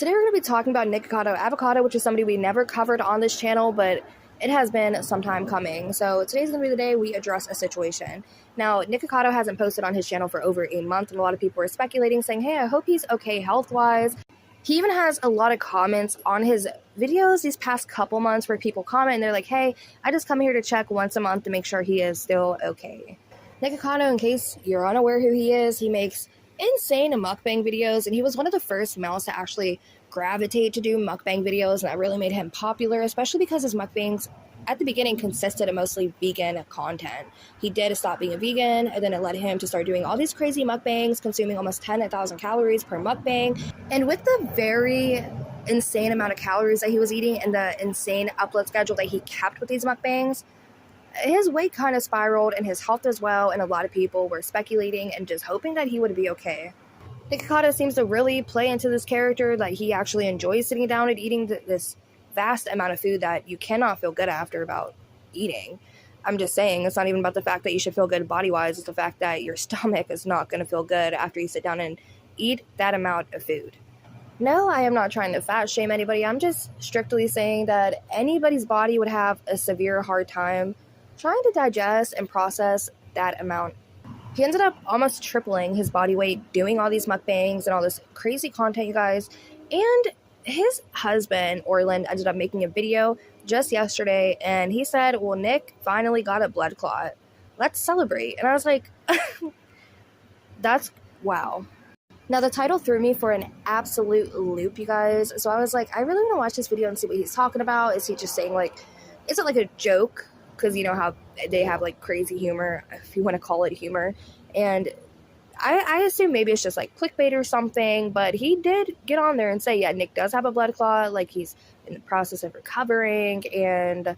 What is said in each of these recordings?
Today we're going to be talking about Nikocado Avocado, which is somebody we never covered on this channel, but it has been some time coming. So today's going to be the day we address a situation. Now, Nikocado hasn't posted on his channel for over a month, and a lot of people are speculating, saying, hey, I hope he's okay health-wise. He even has a lot of comments on his videos these past couple months where people comment and they're like, hey, I just come here to check once a month to make sure he is still okay. Nikocado, in case you're unaware who he is, he makes insane mukbang videos, and he was one of the first males to actually gravitate to do mukbang videos, and that really made him popular, especially because his mukbangs at the beginning consisted of mostly vegan content. He did stop being a vegan, and then it led him to start doing all these crazy mukbangs, consuming almost 10,000 calories per mukbang. And with the very insane amount of calories that he was eating and the insane upload schedule that he kept with these mukbangs, his weight kind of spiraled and his health as well, and a lot of people were speculating and just hoping that he would be okay. Nikocado seems to really play into this character, that he actually enjoys sitting down and eating this vast amount of food that you cannot feel good after about eating. I'm just saying, it's not even about the fact that you should feel good body-wise, it's the fact that your stomach is not going to feel good after you sit down and eat that amount of food. No, I am not trying to fat shame anybody, I'm just strictly saying that anybody's body would have a severe hard time trying to digest and process that amount. He ended up almost tripling his body weight doing all these mukbangs and all this crazy content, you guys. And his husband, Orland, ended up making a video just yesterday, and he said, well, Nick finally got a blood clot. Let's celebrate. And I was like, that's wow. Now, the title threw me for an absolute loop, you guys. So I was like, I really want to watch this video and see what he's talking about. Is he just saying, like, is it like a joke? Because you know how they have like crazy humor, if you want to call it humor. And I assume maybe it's just like clickbait or something, but he did get on there and say, yeah, Nick does have a blood clot, like he's in the process of recovering, and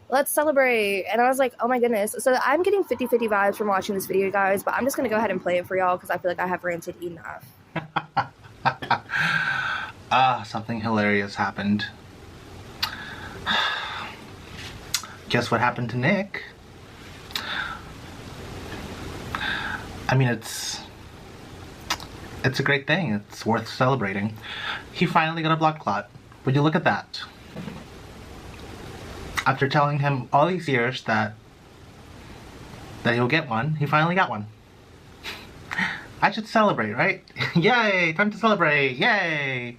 let's celebrate. And I was like, oh my goodness. So I'm getting 50-50 vibes from watching this video, guys, but I'm just going to go ahead and play it for y'all because I feel like I have ranted enough. Something hilarious happened. Guess what happened to Nick? I mean, it's a great thing. It's worth celebrating. He finally got a blood clot. Would you look at that? After telling him all these years that he'll get one, he finally got one. I should celebrate, right? Yay! Time to celebrate! Yay!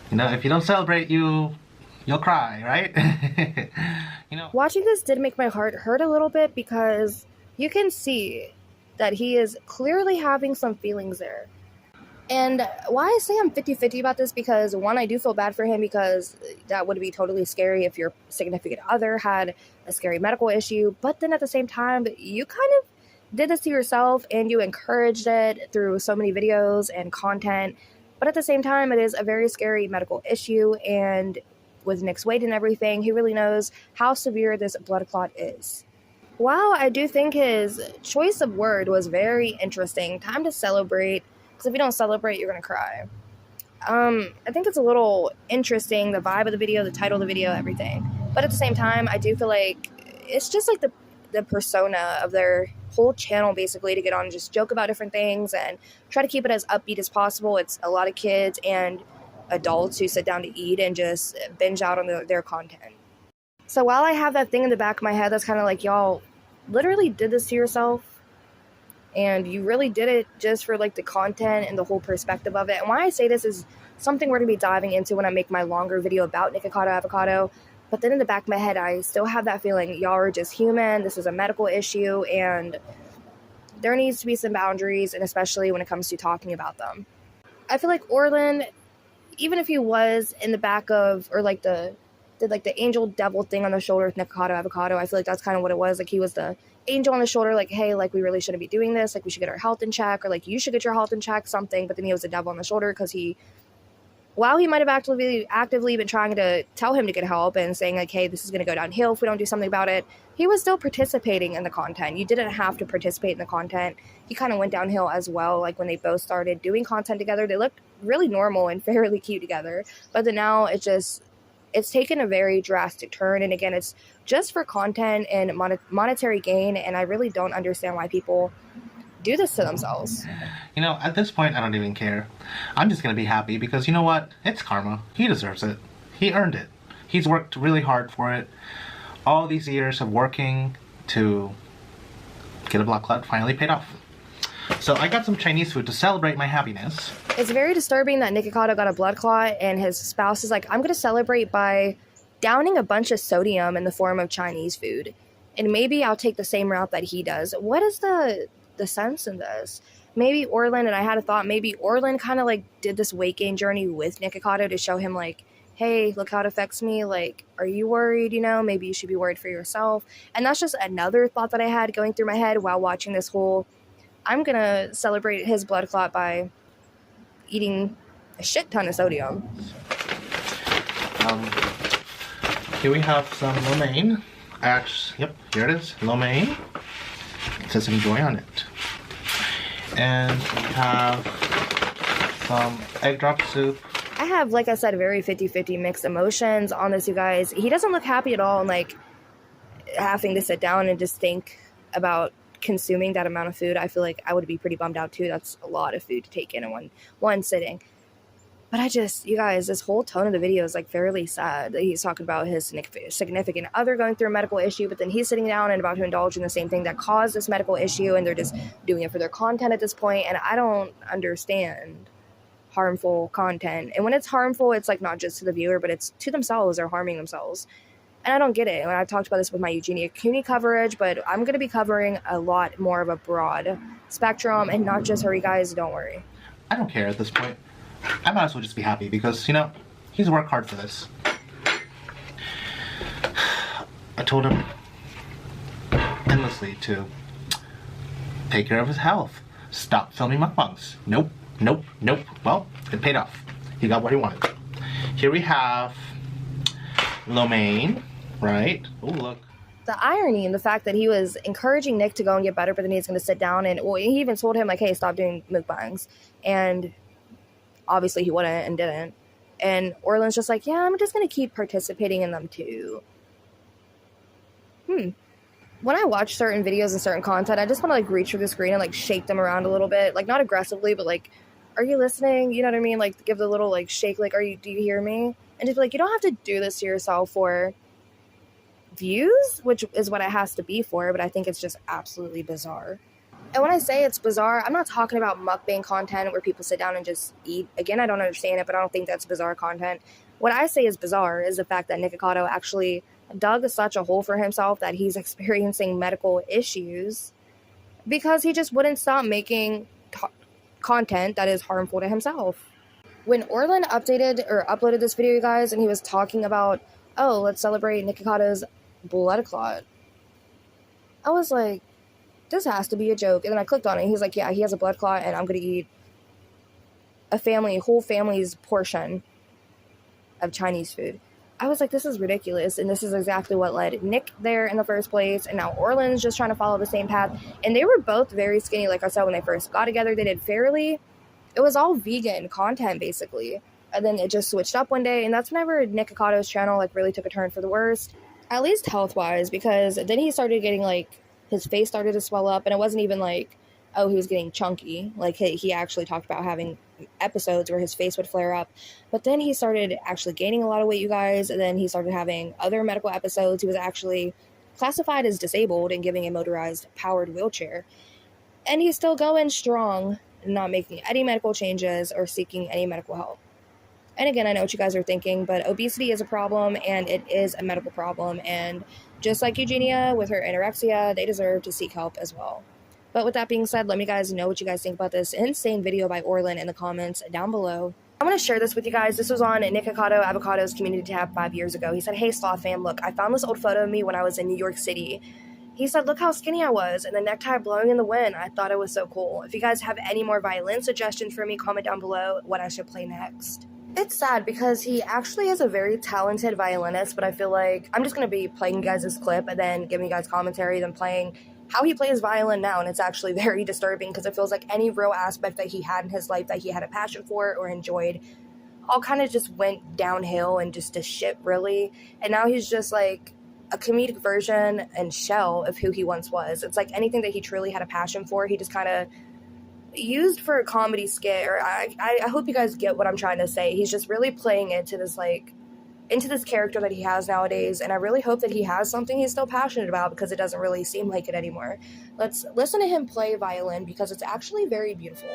You know, if you don't celebrate, you'll cry, right? You know, watching this did make my heart hurt a little bit because you can see that he is clearly having some feelings there. And why I say I'm 50-50 about this, because one, I do feel bad for him because that would be totally scary if your significant other had a scary medical issue. But then at the same time, you kind of did this to yourself and you encouraged it through so many videos and content. But at the same time, it is a very scary medical issue, and with Nick's weight and everything, he really knows how severe this blood clot is. Wow, I do think his choice of word was very interesting. Time to celebrate, because if you don't celebrate, you're going to cry. I think it's a little interesting, the vibe of the video, the title of the video, everything. But at the same time, I do feel like it's just like the persona of their whole channel, basically, to get on and just joke about different things and try to keep it as upbeat as possible. It's a lot of kids and adults who sit down to eat and just binge out on their content. So while I have that thing in the back of my head that's kind of like, y'all literally did this to yourself, and you really did it just for like the content and the whole perspective of it. And why I say this is something we're going to be diving into when I make my longer video about Nikocado Avocado. But then in the back of my head, I still have that feeling, y'all are just human, this is a medical issue, and there needs to be some boundaries, and especially when it comes to talking about them. I feel like Orland, even if he was in the back of, or like did like the angel devil thing on the shoulder with Nikocado Avocado, I feel like that's kind of what it was. Like he was the angel on the shoulder, like, hey, like we really shouldn't be doing this, like we should get our health in check, or like you should get your health in check, something. But then he was the devil on the shoulder because while he might have actively been trying to tell him to get help and saying like, hey, this is going to go downhill if we don't do something about it, he was still participating in the content. You didn't have to participate in the content. He kind of went downhill as well. Like when they both started doing content together, they looked really normal and fairly cute together. But then now it's taken a very drastic turn. And again, it's just for content and monetary gain. And I really don't understand why people do this to themselves. You know, at this point, I don't even care. I'm just gonna be happy because you know what? It's karma. He deserves it. He earned it. He's worked really hard for it. All these years of working to get a blood clot finally paid off. So I got some Chinese food to celebrate my happiness. It's very disturbing that Nikocado got a blood clot and his spouse is like, I'm going to celebrate by downing a bunch of sodium in the form of Chinese food. And maybe I'll take the same route that he does. What is the sense in this? Maybe Orland, and I had a thought, maybe Orland kind of like did this weight gain journey with Nikocado to show him like, hey, look how it affects me. Like, are you worried? You know, maybe you should be worried for yourself. And that's just another thought that I had going through my head while watching this whole, I'm going to celebrate his blood clot by eating a shit ton of sodium. Here we have some lo mein. Yep, here it is, lo mein. It says enjoy on it. And we have some egg drop soup. I have, like I said, very 50-50 mixed emotions on this, you guys. He doesn't look happy at all, and like having to sit down and just think about consuming that amount of food. I feel like I would be pretty bummed out too. That's a lot of food to take in one sitting. But I just, you guys, this whole tone of the video is like fairly sad. He's talking about his significant other going through a medical issue, but then he's sitting down and about to indulge in the same thing that caused this medical issue, and they're just doing it for their content at this point. And I don't understand harmful content. And when it's harmful, it's like not just to the viewer, but it's to themselves or harming themselves. And I don't get it. And I've talked about this with my Eugenia CUNY coverage, but I'm going to be covering a lot more of a broad spectrum and not just her, you guys. Don't worry. I don't care at this point. I might as well just be happy because, you know, he's worked hard for this. I told him endlessly to take care of his health. Stop filming mukbangs. Nope. Well, it paid off. He got what he wanted. Here we have lo mein, right? Oh, look. The irony in the fact that he was encouraging Nick to go and get better, but then he's going to sit down and, well, he even told him, like, hey, stop doing mukbangs. And obviously he wouldn't and didn't. And Orland's just like, yeah, I'm just going to keep participating in them too. When I watch certain videos and certain content, I just want to like reach for the screen and like shake them around a little bit. Like not aggressively, but like, are you listening? You know what I mean? Like give the little like shake, like, do you hear me? And just be like, you don't have to do this to yourself for views, which is what it has to be for, but I think it's just absolutely bizarre. And when I say it's bizarre, I'm not talking about mukbang content where people sit down and just eat. Again, I don't understand it, but I don't think that's bizarre content. What I say is bizarre is the fact that Nikocado actually dug such a hole for himself that he's experiencing medical issues because he just wouldn't stop making content that is harmful to himself. When Orlin uploaded this video, you guys, and he was talking about, oh, let's celebrate Nikocado's blood clot, I was like, this has to be a joke. And then I clicked on it. He's like, yeah, he has a blood clot, and I'm going to eat a whole family's portion of Chinese food. I was like, this is ridiculous, and this is exactly what led Nick there in the first place, and now Orland's just trying to follow the same path. And they were both very skinny, like I said, when they first got together. They did fairly, it was all vegan content, basically. And then it just switched up one day, and that's whenever Nikocado's channel, like, really took a turn for the worst, at least health-wise, because then he started getting, like, his face started to swell up, and it wasn't even like, oh, he was getting chunky. Like, he actually talked about having episodes where his face would flare up. But then he started actually gaining a lot of weight, you guys, and then he started having other medical episodes. He was actually classified as disabled and giving a motorized powered wheelchair. And he's still going strong, not making any medical changes or seeking any medical help. And again, I know what you guys are thinking, but obesity is a problem, and it is a medical problem. And just like Eugenia with her anorexia, they deserve to seek help as well. But with that being said, let me guys know what you guys think about this insane video by Orlin in the comments down below. I'm going to share this with you guys. This was on Nikocado Avocado's community tab 5 years ago. He said, hey, Sloth fam, look, I found this old photo of me when I was in New York City. He said, look how skinny I was, and the necktie blowing in the wind. I thought it was so cool. If you guys have any more violin suggestions for me, comment down below what I should play next. It's sad because he actually is a very talented violinist, but I feel like I'm just going to be playing you guys this clip and then giving you guys commentary, then playing how he plays violin now, and it's actually very disturbing because it feels like any real aspect that he had in his life that he had a passion for or enjoyed all kind of just went downhill and just to shit, really. And now he's just like a comedic version and shell of who he once was. It's like anything that he truly had a passion for, he just kind of used for a comedy skit. Or I hope you guys get what I'm trying to say. He's just really playing into this character that he has nowadays, and I really hope that he has something he's still passionate about, because it doesn't really seem like it anymore. Let's listen to him play violin, because it's actually very beautiful.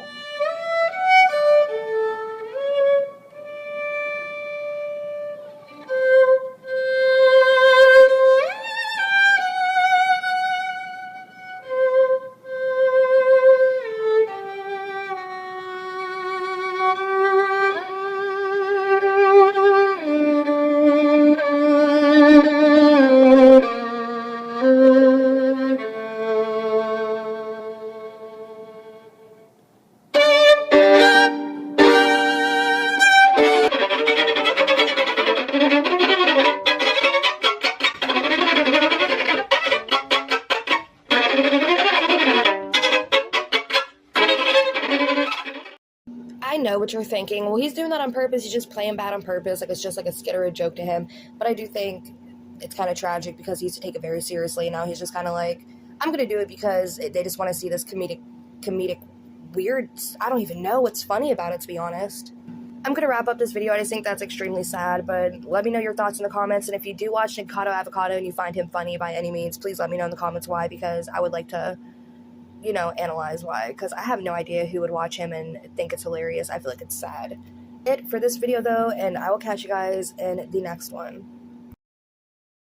I know what you're thinking. Well, he's doing that on purpose. He's just playing bad on purpose. Like, it's just like a skit or a joke to him. But I do think it's kind of tragic, because he used to take it very seriously. And now he's just kind of like, I'm going to do it because they just want to see this comedic weird. I don't even know what's funny about it, to be honest. I'm going to wrap up this video. I just think that's extremely sad, but let me know your thoughts in the comments. And if you do watch Nikocado Avocado and you find him funny by any means, please let me know in the comments why, because I would like to, you know, analyze why, because I have no idea who would watch him and think it's hilarious. I feel like it's sad. It for this video though, and I will catch you guys in the next one.